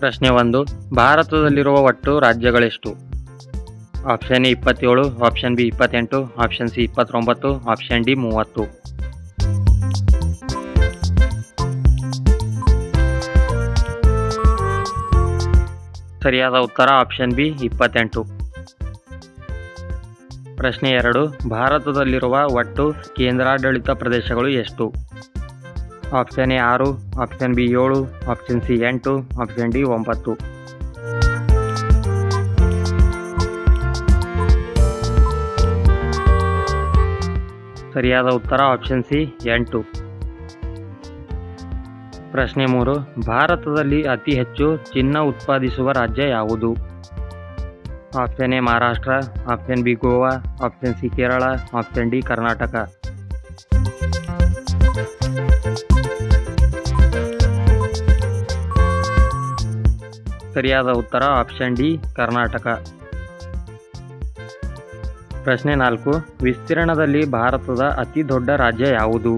ಪ್ರಶ್ನೆ 1. ಭಾರತದಲ್ಲಿರುವ ಒಟ್ಟು ರಾಜ್ಯಗಳೆಷ್ಟು? Option A 27, option B 28, option C 29, option D 30. ಸರಿಯಾದ ಉತ್ತರ ಆಪ್ಷನ್ ಬಿ 28. ಪ್ರಶ್ನೆ 2. ಭಾರತದಲ್ಲಿರುವ ಒಟ್ಟು ಕೇಂದ್ರಾಡಳಿತ ಪ್ರದೇಶಗಳು ಎಷ್ಟು? Option A 6, option B 7, option C 8, option D 9. ಸರಿಯಾದ ಉತ್ತರ ಆಪ್ಷನ್ ಸಿ 8. ಪ್ರಶ್ನೆ 3. ಭಾರತದಲ್ಲಿ ಅತಿ ಹೆಚ್ಚು ಚಿನ್ನ ಉತ್ಪಾದಿಸುವ ರಾಜ್ಯ ಯಾವುದು? Option A Maharashtra, option B Goa, option C Kerala, option D Karnataka. ಸರಿಯಾದ ಉತ್ತರ ಆಪ್ಷನ್ ಡಿ ಕರ್ನಾಟಕ. ಪ್ರಶ್ನೆ 4. ವಿಸ್ತೀರ್ಣದಲ್ಲಿ ಭಾರತದ ಅತಿ ದೊಡ್ಡ ರಾಜ್ಯ ಯಾವುದು?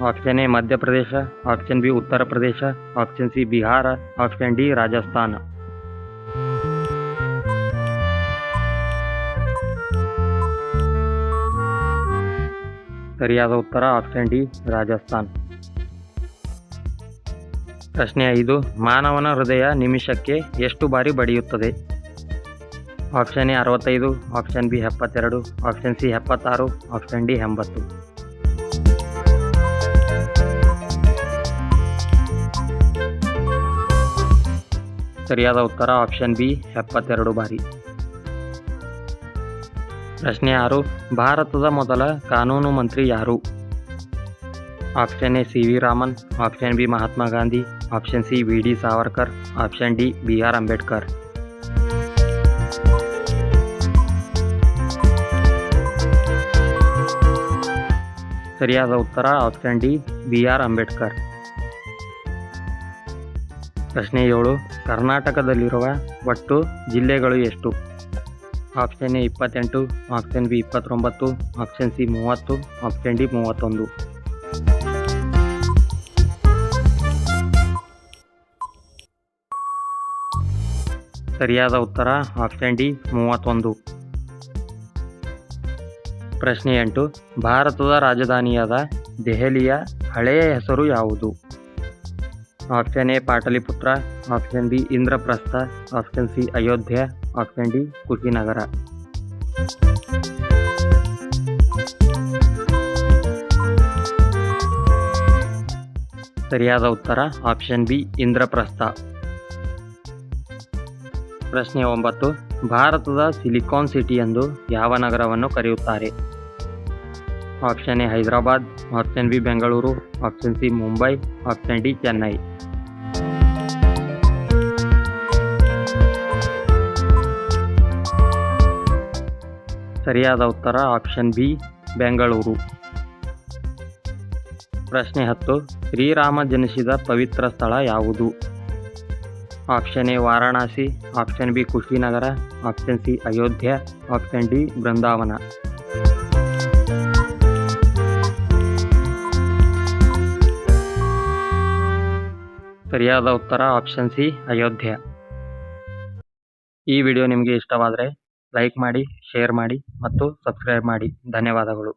Option A Madhya Pradesh, option B Uttar Pradesh, option C Bihar, option D Rajasthan. ಸರಿಯಾದ ಉತ್ತರ ಆಪ್ಷನ್ ಡಿ ರಾಜಸ್ಥಾನ್. ಪ್ರಶ್ನೆ 5. ಮಾನವನ ಹೃದಯ ನಿಮಿಷಕ್ಕೆ ಎಷ್ಟು ಬಾರಿ ಬಡಿಯುತ್ತದೆ? Option A 65, option B 72, option C 76, option D 80. ಸರಿಯಾದ ಉತ್ತರ ಆಪ್ಷನ್ ಬಿ 72 ಬಾರಿ. ಪ್ರಶ್ನೆ 6. ಭಾರತದ ಮೊದಲ ಕಾನೂನು ಮಂತ್ರಿ ಯಾರು? Option A C V Raman, option B Mahatma Gandhi, option C V D Savarkar, option D B R Ambedkar. ಸರಿಯಾದ ಉತ್ತರ option D B R Ambedkar. ಪ್ರಶ್ನೆ 7. ಕರ್ನಾಟಕದಲ್ಲಿರುವ ಒಟ್ಟು ಜಿಲ್ಲೆಗಳು ಎಷ್ಟು? Option A 28, option B 29, option C 30, option D 31. ಸರಿಯಾದ ಉತ್ತರ ಆಪ್ಷನ್ ಡಿ 31. ಪ್ರಶ್ನೆ 8. ಭಾರತದ ರಾಜಧಾನಿಯಾದ ದೆಹಲಿಯ ಹಳೆಯ ಹೆಸರು ಯಾವುದು? Option A Pataliputra, option B Indraprastha, option C Ayodhya, option D Kushinagar. ಸರಿಯಾದ ಉತ್ತರ ಆಪ್ಷನ್ ಬಿ ಇಂದ್ರಪ್ರಸ್ಥ. ಪ್ರಶ್ನೆ 9. ಭಾರತದ ಸಿಲಿಕಾನ್ ಸಿಟಿ ಎಂದು ಯಾವ ನಗರವನ್ನು ಕರೆಯುತ್ತಾರೆ? Option A Hyderabad, option B Bengaluru, option C Mumbai, option D Chennai. ಸರಿಯಾದ ಉತ್ತರ ಆಪ್ಷನ್ ಬಿ ಬೆಂಗಳೂರು. ಪ್ರಶ್ನೆ 10. ಶ್ರೀರಾಮ ಜನಿಸಿದ ಪವಿತ್ರ ಸ್ಥಳ ಯಾವುದು? Option A Varanasi, option B Kushinagar, option C Ayodhya, option D Vrindavan. ಸರಿಯಾದ ಉತ್ತರ ಆಪ್ಷನ್ ಸಿ ಅಯೋಧ್ಯ. ಈ ವಿಡಿಯೋ ನಿಮಗೆ ಇಷ್ಟವಾದರೆ ಲೈಕ್ ಮಾಡಿ, ಶೇರ್ ಮಾಡಿ ಮತ್ತು ಸಬ್ಸ್ಕ್ರೈಬ್ ಮಾಡಿ. ಧನ್ಯವಾದಗಳು.